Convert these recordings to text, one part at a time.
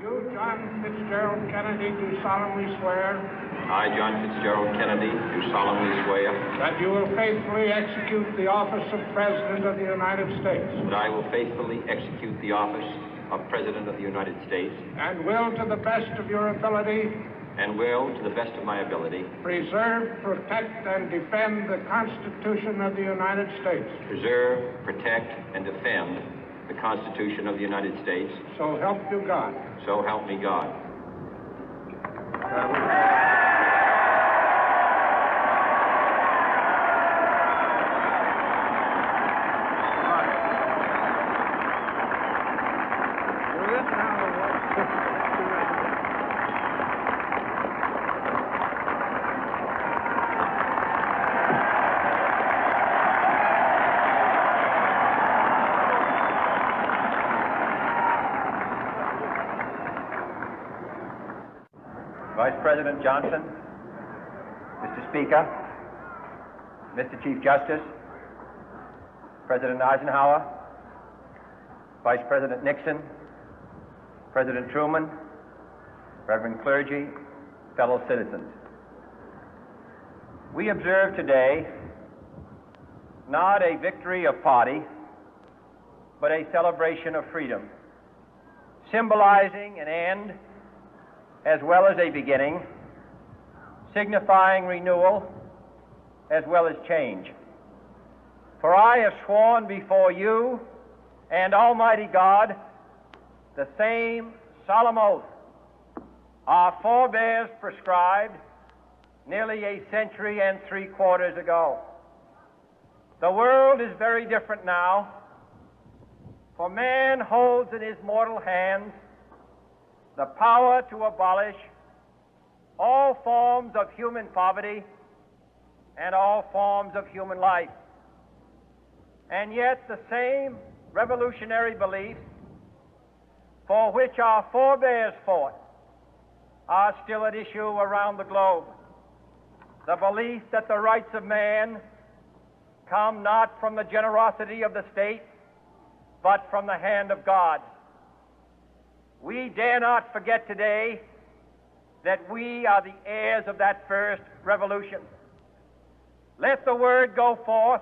You, John Fitzgerald Kennedy, do solemnly swear. I, John Fitzgerald Kennedy, do solemnly swear. That you will faithfully execute the office of President of the United States. That I will faithfully execute the office of President of the United States. And will, to the best of your ability. And will, to the best of my ability. Preserve, protect, and defend the Constitution of the United States. Preserve, protect, and defend the Constitution of the United States. So help you God. So help me God. Vice President Johnson, Mr. Speaker, Mr. Chief Justice, President Eisenhower, Vice President Nixon, President Truman, Reverend clergy, fellow citizens. We observe today not a victory of party, but a celebration of freedom, symbolizing an end as well as a beginning, signifying renewal as well as change. For I have sworn before you and Almighty God the same solemn oath our forebears prescribed nearly a century and 3/4 ago. The world is very different now, for man holds in his mortal hands the power to abolish all forms of human poverty and all forms of human life. And yet the same revolutionary beliefs for which our forebears fought are still at issue around the globe. The belief that the rights of man come not from the generosity of the state, but from the hand of God. We dare not forget today that we are the heirs of that first revolution. Let the word go forth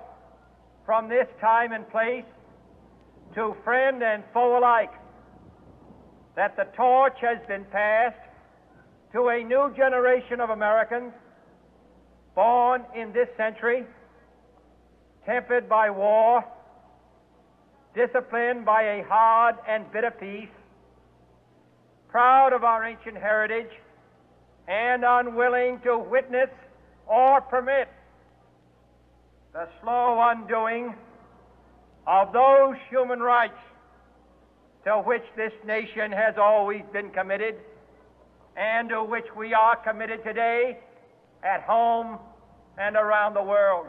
from this time and place to friend and foe alike that the torch has been passed to a new generation of Americans born in this century, tempered by war, disciplined by a hard and bitter peace, proud of our ancient heritage, and unwilling to witness or permit the slow undoing of those human rights to which this nation has always been committed and to which we are committed today at home and around the world.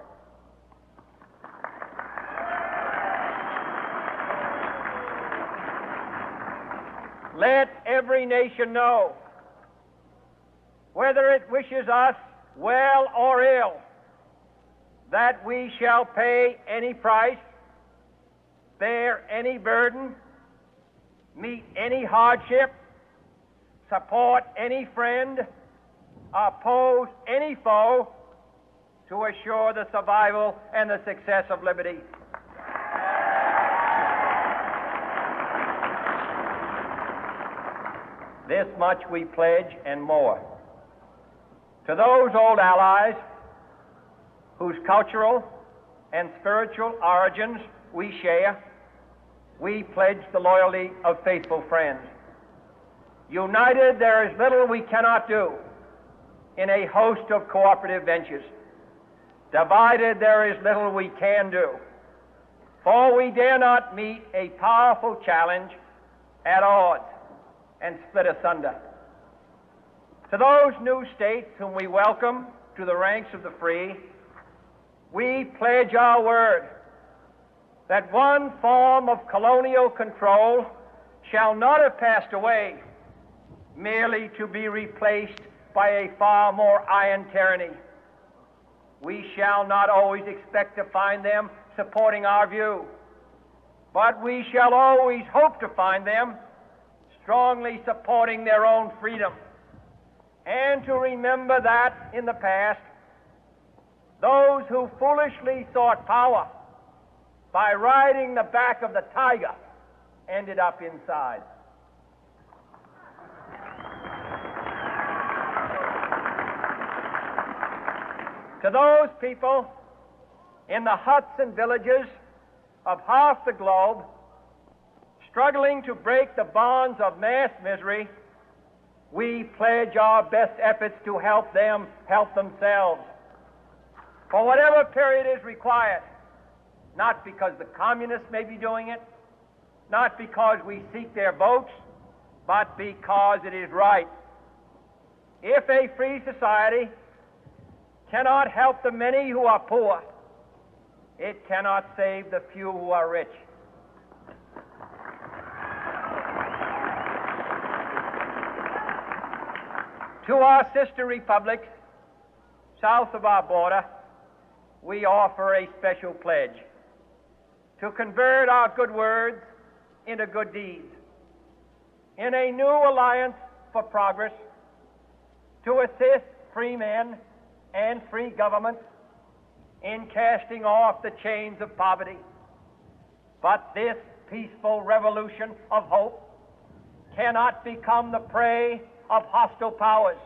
Let every nation know, whether it wishes us well or ill, that we shall pay any price, bear any burden, meet any hardship, support any friend, oppose any foe to assure the survival and the success of liberty. This much we pledge and more. To those old allies whose cultural and spiritual origins we share, we pledge the loyalty of faithful friends. United, there is little we cannot do in a host of cooperative ventures. Divided, there is little we can do, for we dare not meet a powerful challenge at odds and split asunder. To those new states whom we welcome to the ranks of the free, we pledge our word that one form of colonial control shall not have passed away merely to be replaced by a far more iron tyranny. We shall not always expect to find them supporting our view, but we shall always hope to find them strongly supporting their own freedom, and to remember that in the past, those who foolishly sought power by riding the back of the tiger ended up inside. To those people in the huts and villages of half the globe struggling to break the bonds of mass misery, we pledge our best efforts to help them help themselves for whatever period is required, not because the communists may be doing it, not because we seek their votes, but because it is right. If a free society cannot help the many who are poor, it cannot save the few who are rich. To our sister republics south of our border, we offer a special pledge to convert our good words into good deeds, in a new alliance for progress, to assist free men and free governments in casting off the chains of poverty. But this peaceful revolution of hope cannot become the prey of hostile powers.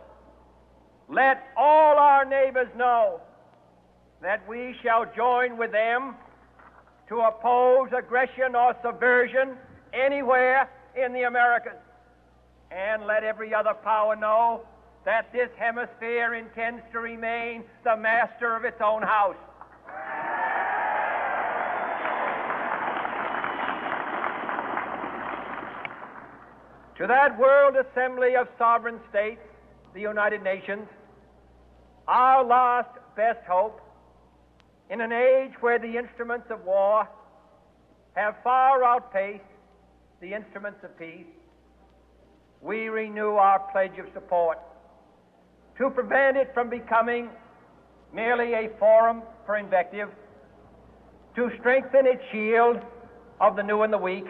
Let all our neighbors know that we shall join with them to oppose aggression or subversion anywhere in the Americas. And let every other power know that this hemisphere intends to remain the master of its own house. To that world assembly of sovereign states, the United Nations, our last best hope, in an age where the instruments of war have far outpaced the instruments of peace, we renew our pledge of support to prevent it from becoming merely a forum for invective, to strengthen its shield of the new and the weak,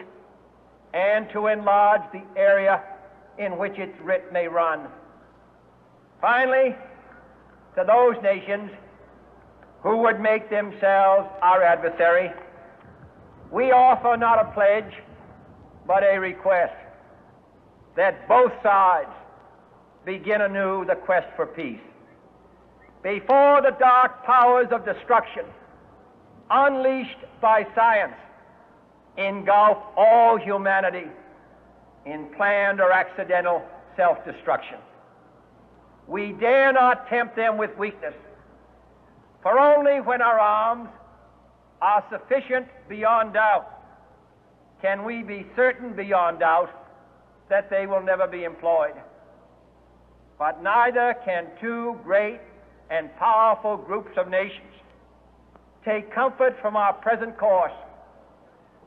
and to enlarge the area in which its writ may run. Finally, to those nations who would make themselves our adversary, we offer not a pledge, but a request that both sides begin anew the quest for peace. Before the dark powers of destruction, unleashed by science, engulf all humanity in planned or accidental self-destruction, we dare not tempt them with weakness, for only when our arms are sufficient beyond doubt can we be certain beyond doubt that they will never be employed. But neither can two great and powerful groups of nations take comfort from our present course,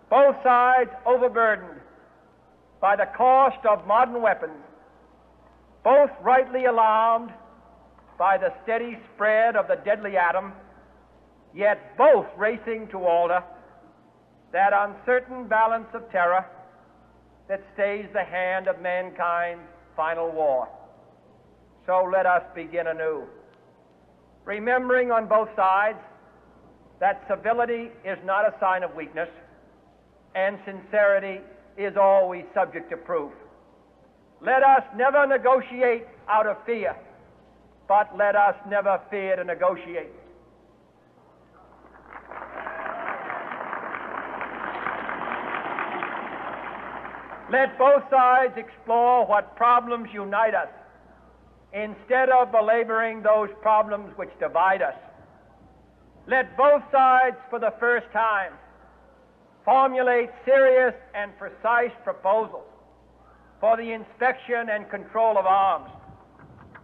both sides overburdened by the cost of modern weapons, both rightly alarmed by the steady spread of the deadly atom, yet both racing to alter that uncertain balance of terror that stays the hand of mankind's final war. So let us begin anew, remembering on both sides that civility is not a sign of weakness, and sincerity is always subject to proof. Let us never negotiate out of fear, but let us never fear to negotiate. Let both sides explore what problems unite us, instead of belaboring those problems which divide us. Let both sides, for the first time, formulate serious and precise proposals for the inspection and control of arms,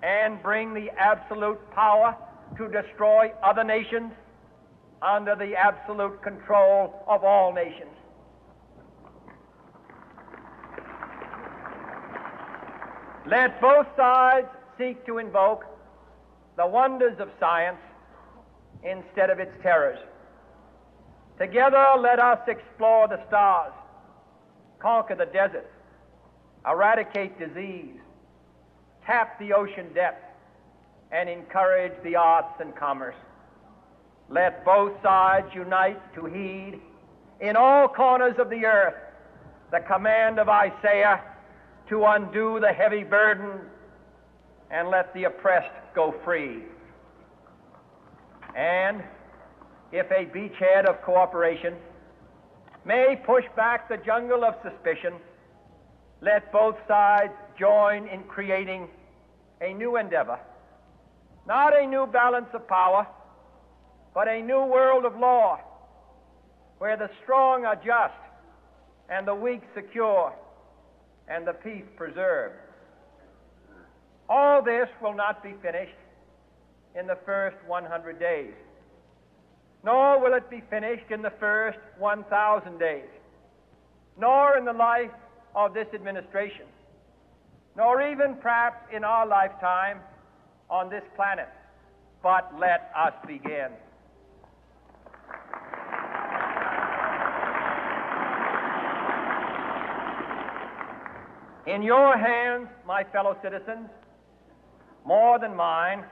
and bring the absolute power to destroy other nations under the absolute control of all nations. Let both sides seek to invoke the wonders of science instead of its terrors. Together, let us explore the stars, conquer the deserts, eradicate disease, tap the ocean depths, and encourage the arts and commerce. Let both sides unite to heed in all corners of the earth the command of Isaiah to undo the heavy burden and let the oppressed go free. And if a beachhead of cooperation may push back the jungle of suspicion, let both sides join in creating a new endeavor, not a new balance of power, but a new world of law, where the strong are just and the weak secure and the peace preserved. All this will not be finished in the first 100 days, nor will it be finished in the first 1,000 days, nor in the life of this administration, nor even perhaps in our lifetime on this planet. But let us begin. In your hands, my fellow citizens, more than mine,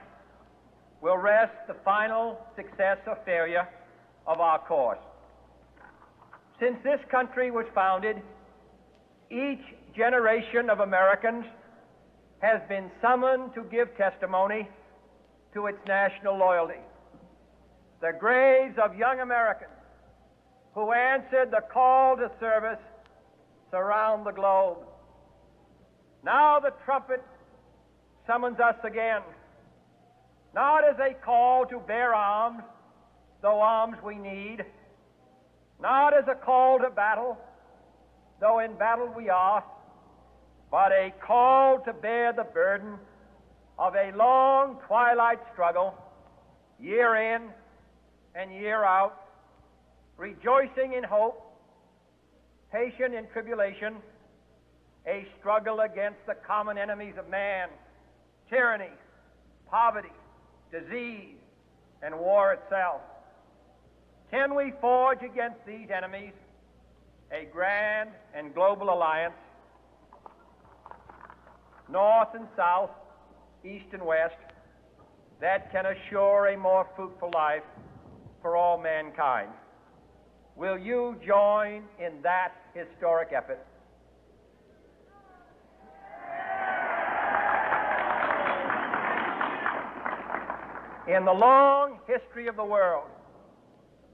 will rest the final success or failure of our course. Since this country was founded, each generation of Americans has been summoned to give testimony to its national loyalty. The graves of young Americans who answered the call to service surround the globe. Now the trumpet summons us again, not as a call to bear arms, though arms we need, not as a call to battle, though in battle we are, but a call to bear the burden of a long twilight struggle, year in and year out, rejoicing in hope, patient in tribulation, a struggle against the common enemies of man, tyranny, poverty, disease, and war itself. Can we forge against these enemies a grand and global alliance, north and south, east and west, that can assure a more fruitful life for all mankind? Will you join in that historic effort? In the long history of the world,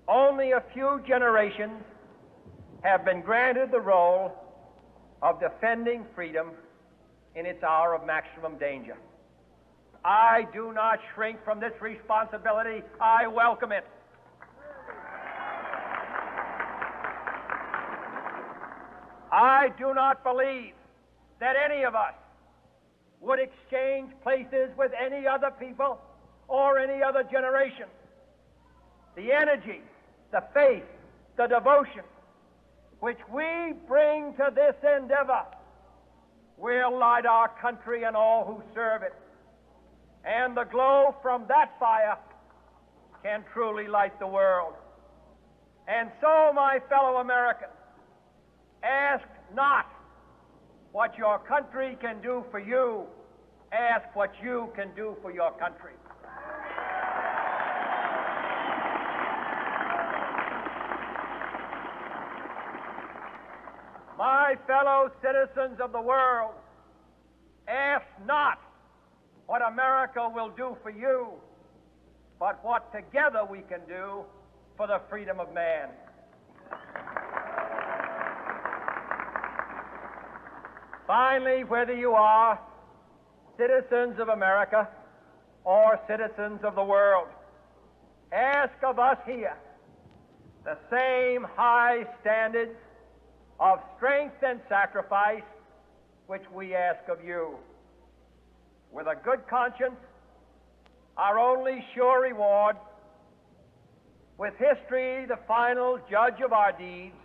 only a few generations have been granted the role of defending freedom in its hour of maximum danger. I do not shrink from this responsibility. I welcome it. I do not believe that any of us would exchange places with any other people or any other generation. The energy, the faith, the devotion which we bring to this endeavor will light our country and all who serve it. And the glow from that fire can truly light the world. And so, my fellow Americans, ask not what your country can do for you, ask what you can do for your country. My fellow citizens of the world, ask not what America will do for you, but what together we can do for the freedom of man. Finally, whether you are citizens of America or citizens of the world, ask of us here the same high standards of strength and sacrifice which we ask of you. With a good conscience, our only sure reward, with history the final judge of our deeds,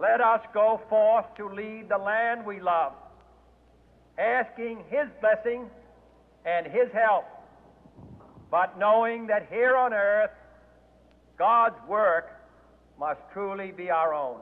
let us go forth to lead the land we love, asking His blessing and His help, but knowing that here on earth God's work must truly be our own.